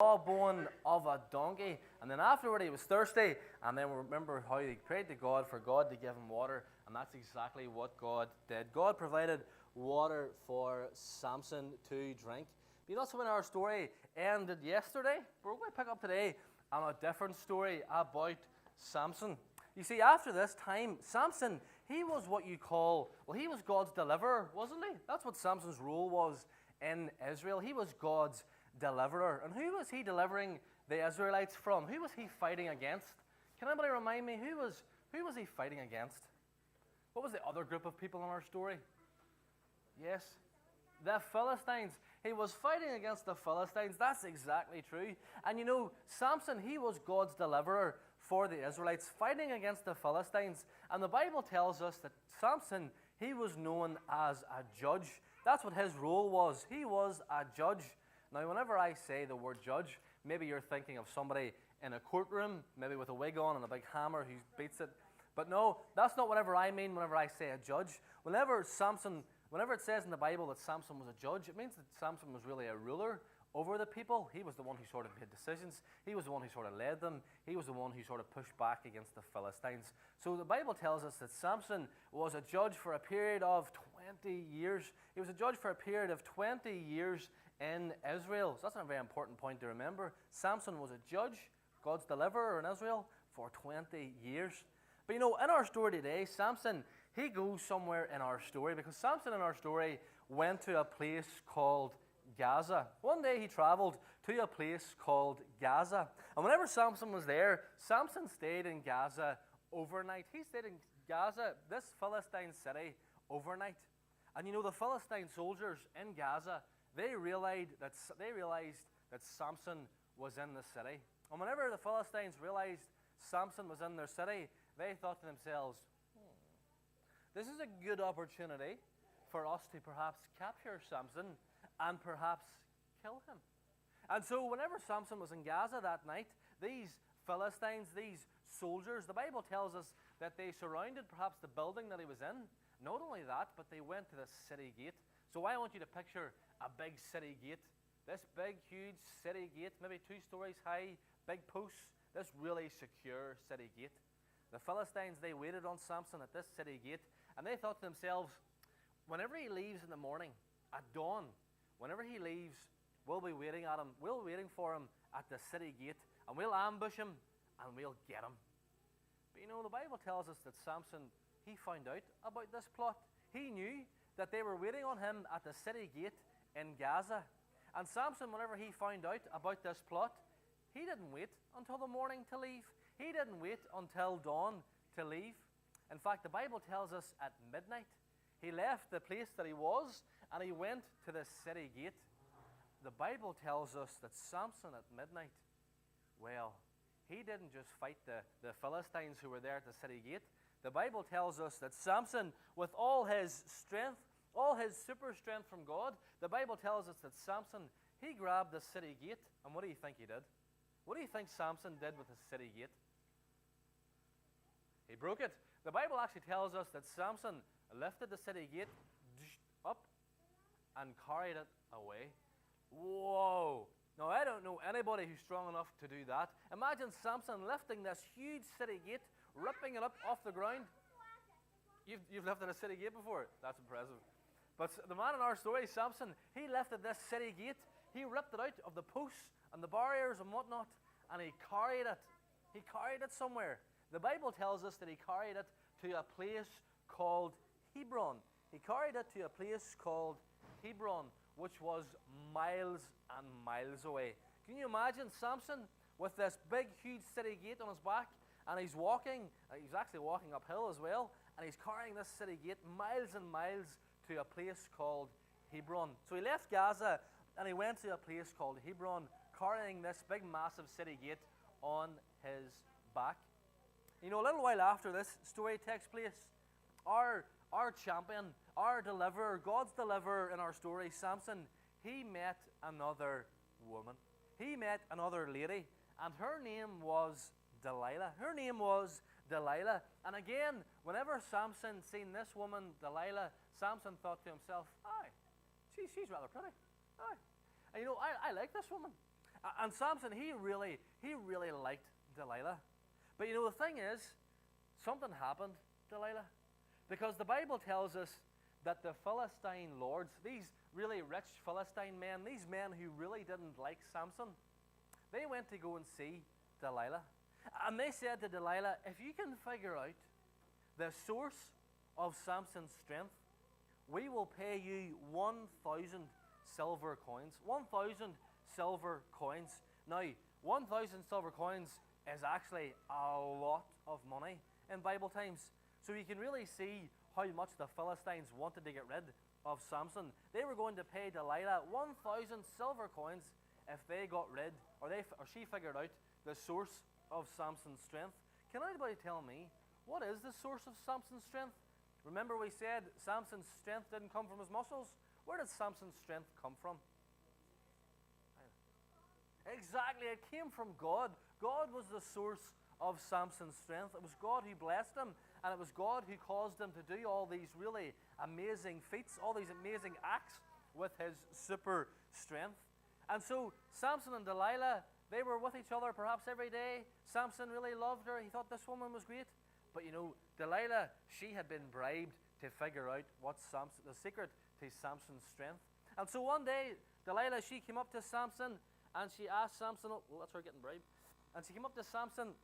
jawbone of a donkey. And then afterward he was thirsty, and then we remember how he prayed to God for God to give him water, and that's exactly what God did. God provided water for Samson to drink. But that's when our story ended yesterday. We're going to pick up today on a different story about Samson. You see, after this time, Samson, he was what you call, well, he was God's deliverer, wasn't he? That's what Samson's role was in Israel. He was God's deliverer. And who was he delivering the Israelites from? Who was he fighting against? Can anybody remind me, who was he fighting against? What was the other group of people in our story? Yes, the Philistines. He was fighting against the Philistines. That's exactly true. And you know, Samson, he was God's deliverer for the Israelites, fighting against the Philistines. And the Bible tells us that Samson, he was known as a judge. That's what his role was. He was a judge. Now, whenever I say the word judge, maybe you're thinking of somebody in a courtroom, maybe with a wig on and a big hammer who beats it. But no, that's not whatever I mean whenever I say a judge. Whenever it says in the Bible that Samson was a judge, it means that Samson was really a ruler over the people. He was the one who sort of made decisions. He was the one who sort of led them. He was the one who sort of pushed back against the Philistines. So the Bible tells us that Samson was a judge for a period of 20 years. He was a judge for a period of 20 years in Israel. So that's a very important point to remember. Samson was a judge, God's deliverer in Israel, for 20 years. But you know, in our story today, Samson, he goes somewhere in our story, because Samson in our story went to a place called Gaza. One day he traveled to a place called Gaza. And whenever Samson was there, Samson stayed in Gaza overnight. He stayed in Gaza, this Philistine city, overnight. And you know, the Philistine soldiers in Gaza, they realized that Samson was in the city. And whenever the Philistines realized Samson was in their city, they thought to themselves, this is a good opportunity for us to perhaps capture Samson and perhaps kill him. And so whenever Samson was in Gaza that night, these Philistines, these soldiers, the Bible tells us that they surrounded perhaps the building that he was in. Not only that, but they went to the city gate. So I want you to picture a big city gate. This big, huge city gate, maybe 2 stories high, big posts, this really secure city gate. The Philistines, they waited on Samson at this city gate, and they thought to themselves, whenever he leaves in the morning, at dawn, whenever he leaves, we'll be waiting at him. We'll be waiting for him at the city gate, and we'll ambush him, and we'll get him. But you know, the Bible tells us that Samson, he found out about this plot. He knew that they were waiting on him at the city gate in Gaza. And Samson, whenever he found out about this plot, he didn't wait until the morning to leave. He didn't wait until dawn to leave. In fact, the Bible tells us at midnight, he left the place that he was and he went to the city gate. The Bible tells us that Samson at midnight, well, he didn't just fight the Philistines who were there at the city gate. The Bible tells us that Samson, with all his strength, all his super strength from God, the Bible tells us that Samson, he grabbed the city gate, and what do you think he did? What do you think Samson did with the city gate? He broke it. The Bible actually tells us that Samson lifted the city gate up and carried it away. Whoa! Now, I don't know anybody who's strong enough to do that. Imagine Samson lifting this huge city gate, ripping it up off the ground. You've lifted a city gate before? That's impressive. But the man in our story, Samson, he lifted this city gate. He ripped it out of the posts and the barriers and whatnot, and he carried it. He carried it somewhere. The Bible tells us that he carried it to a place called Hebron. He carried it to a place called Hebron, which was miles and miles away. Can you imagine Samson with this big, huge city gate on his back, and he's actually walking uphill as well, and he's carrying this city gate miles and miles to a place called Hebron. So he left Gaza, and he went to a place called Hebron, carrying this big, massive city gate on his back. You know, a little while after this story takes place, our champion, our deliverer, God's deliverer in our story, Samson, he met another woman. He met another lady, and her name was Delilah. Her name was Delilah. And again, whenever Samson seen this woman, Delilah, Samson thought to himself, aye, she's rather pretty. Aye. And you know, I like this woman. And Samson, he really liked Delilah. But the thing is, something happened, Delilah. Because the Bible tells us that the Philistine lords, these really rich Philistine men, these men who really didn't like Samson, they went to go and see Delilah. And they said to Delilah, if you can figure out the source of Samson's strength, we will pay you 1,000 silver coins. 1,000 silver coins. Now, 1,000 silver coins is actually a lot of money in Bible times. So you can really see how much the Philistines wanted to get rid of Samson. They were going to pay Delilah 1,000 silver coins if they got rid, or she figured out the source of Samson's strength. Can anybody tell me, what is the source of Samson's strength? Remember we said Samson's strength didn't come from his muscles. Where did Samson's strength come from? Exactly, it came from God. God was the source of Samson's strength. It was God who blessed him, and it was God who caused him to do all these really amazing feats, all these amazing acts with his super strength. And so Samson and Delilah, they were with each other perhaps every day. Samson really loved her. He thought this woman was great. But Delilah, she had been bribed to figure out what's the secret to Samson's strength. And so one day, Delilah, she came up to Samson and she asked Samson, well, that's her getting bribed. And she came up to Samson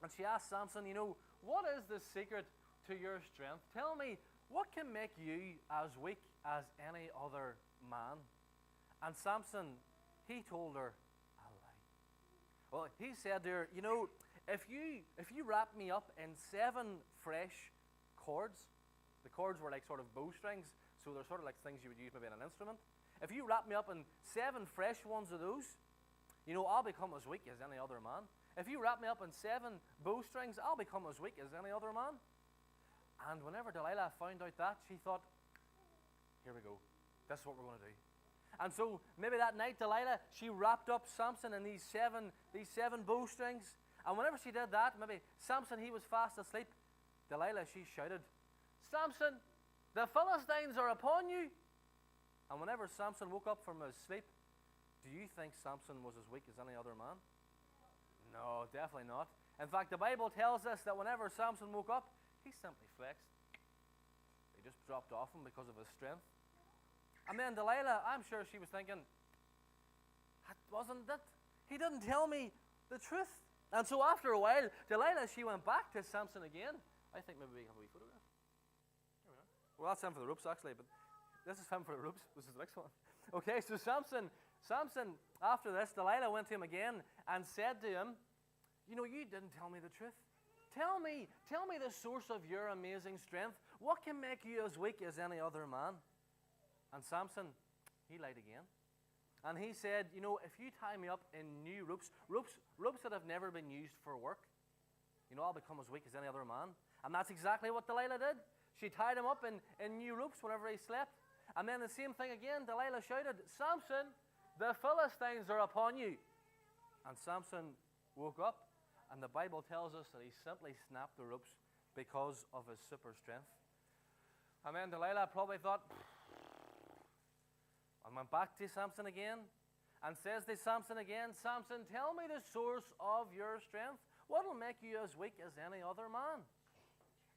and she asked Samson, what is the secret to your strength? Tell me, what can make you as weak as any other man? And Samson, he told her a lie. Well, he said to her, if you wrap me up in 7 fresh cords, the cords were like sort of bowstrings, so they're sort of like things you would use maybe in an instrument. If you wrap me up in 7 fresh ones of those, I'll become as weak as any other man. If you wrap me up in 7 bowstrings, I'll become as weak as any other man. And whenever Delilah found out that, she thought, here we go. This is what we're going to do. And so maybe that night, Delilah, she wrapped up Samson in these seven bowstrings. And whenever she did that, maybe Samson, he was fast asleep. Delilah, she shouted, Samson, the Philistines are upon you. And whenever Samson woke up from his sleep, do you think Samson was as weak as any other man? No, definitely not. In fact, the Bible tells us that whenever Samson woke up, he simply flexed. He just dropped off him because of his strength. And then Delilah, I'm sure she was thinking, that wasn't it. He didn't tell me the truth. And so after a while, Delilah, she went back to Samson again. I think maybe we have a wee photograph. Here we are. Well, that's him for the ropes, actually, but this is him for the ropes. This is the next one. Okay, so Samson, after this, Delilah went to him again and said to him, you didn't tell me the truth. Tell me the source of your amazing strength. What can make you as weak as any other man? And Samson, he lied again. And he said, if you tie me up in new ropes that have never been used for work, I'll become as weak as any other man. And that's exactly what Delilah did. She tied him up in new ropes whenever he slept. And then the same thing again, Delilah shouted, Samson, the Philistines are upon you. And Samson woke up, and the Bible tells us that he simply snapped the ropes because of his super strength. And then Delilah probably thought, and went back to Samson again and says to Samson again, Samson, tell me the source of your strength. What will make you as weak as any other man?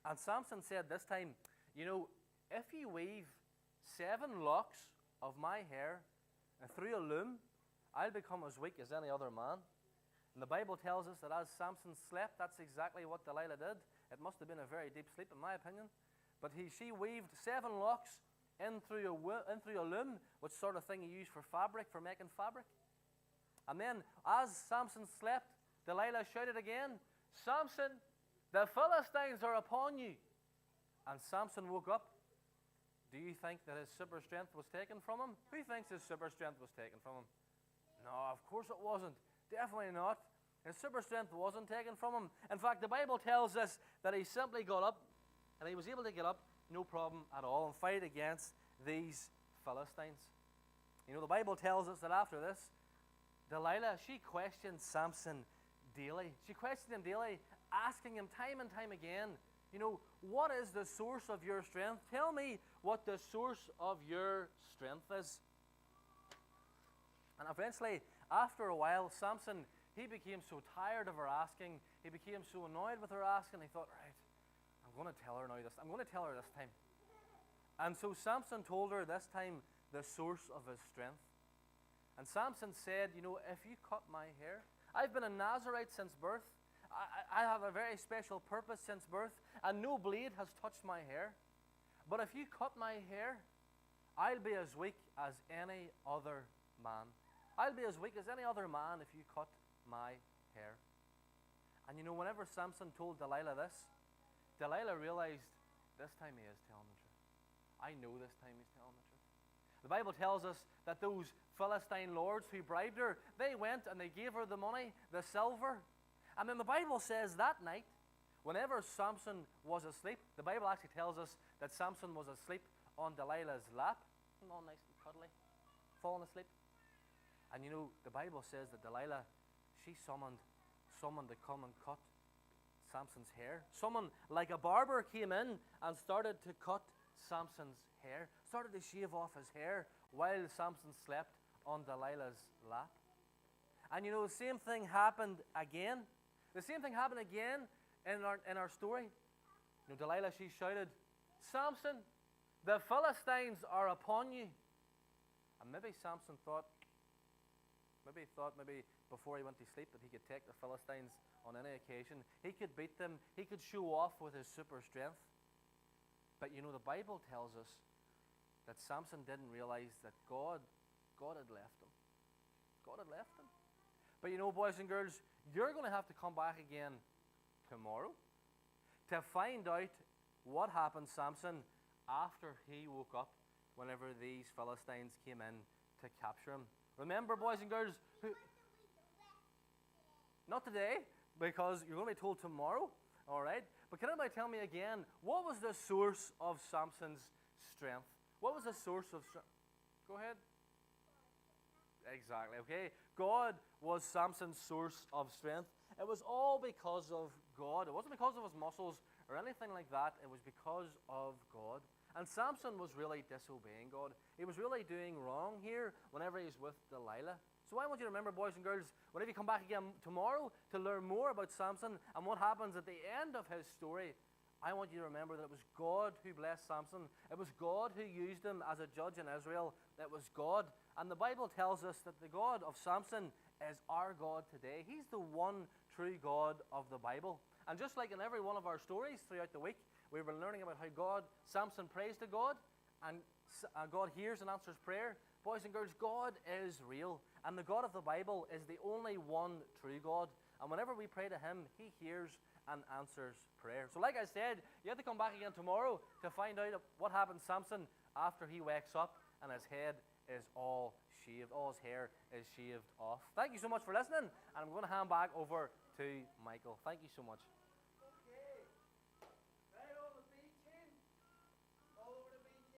And Samson said this time, if you weave 7 locks of my hair through a loom, I'll become as weak as any other man. And the Bible tells us that as Samson slept, that's exactly what Delilah did. It must have been a very deep sleep, in my opinion. But she weaved 7 locks in through a loom, which sort of thing you use for fabric, for making fabric. And then, as Samson slept, Delilah shouted again, Samson, the Philistines are upon you. And Samson woke up. Do you think that his super strength was taken from him? Who thinks his super strength was taken from him? No, of course it wasn't. Definitely not. His super strength wasn't taken from him. In fact, the Bible tells us that he simply got up, and he was able to get up, no problem at all, and fight against these Philistines. The Bible tells us that after this, Delilah, she questioned Samson daily. She questioned him daily, asking him time and time again, what is the source of your strength? Tell me what the source of your strength is. And eventually, after a while, Samson, he became so tired of her asking, he became so annoyed with her asking, he thought, right, I'm going to tell her now this. I'm going to tell her this time. And so Samson told her this time the source of his strength. And Samson said, you know, if you cut my hair, I've been a Nazarite since birth. I have a very special purpose since birth, and no blade has touched my hair. But if you cut my hair, I'll be as weak as any other man. I'll be as weak as any other man if you cut my hair. And you know, whenever Samson told Delilah this, Delilah realized this time he is telling the truth. I know this time he's telling the truth. The Bible tells us that those Philistine lords who bribed her, they went and they gave her the money, the silver. And then the Bible says that night, whenever Samson was asleep, the Bible actually tells us that Samson was asleep on Delilah's lap, all nice and cuddly, falling asleep. And you know, the Bible says that Delilah, she summoned someone to come and cut Samson's hair. Someone like a barber came in and started to cut Samson's hair, started to shave off his hair while Samson slept on Delilah's lap. And you know, the same thing happened again. The same thing happened again in our story. You know, Delilah, she shouted, Samson, the Philistines are upon you. And maybe Samson thought, maybe before he went to sleep, that he could take the Philistines on any occasion. He could beat them. He could show off with his super strength. But you know, the Bible tells us that Samson didn't realize that God had left him. God had left him. But you know, boys and girls, you're going to have to come back again tomorrow to find out what happened to Samson after he woke up whenever these Philistines came in to capture him. Remember, boys and girls, not today, because you're going to be told tomorrow, all right? But can anybody tell me again, what was the source of Samson's strength? What was the source of strength? Go ahead. Exactly, okay? God was Samson's source of strength. It was all because of God. It wasn't because of his muscles or anything like that. It was because of God. And Samson was really disobeying God. He was really doing wrong here whenever he's with Delilah. So I want you to remember, boys and girls, whenever you come back again tomorrow to learn more about Samson and what happens at the end of his story, I want you to remember that it was God who blessed Samson. It was God who used him as a judge in Israel. It was God. And the Bible tells us that the God of Samson is our God today. He's the one true God of the Bible. And just like in every one of our stories throughout the week, we've been learning about how Samson prays to God, and God hears and answers prayer. Boys and girls, God is real. And the God of the Bible is the only one true God. And whenever we pray to him, he hears and answers prayer. So like I said, you have to come back again tomorrow to find out what happened to Samson after he wakes up and his head is all shaved. All his hair is shaved off. Thank you so much for listening. And I'm going to hand back over to Michael. Thank you so much.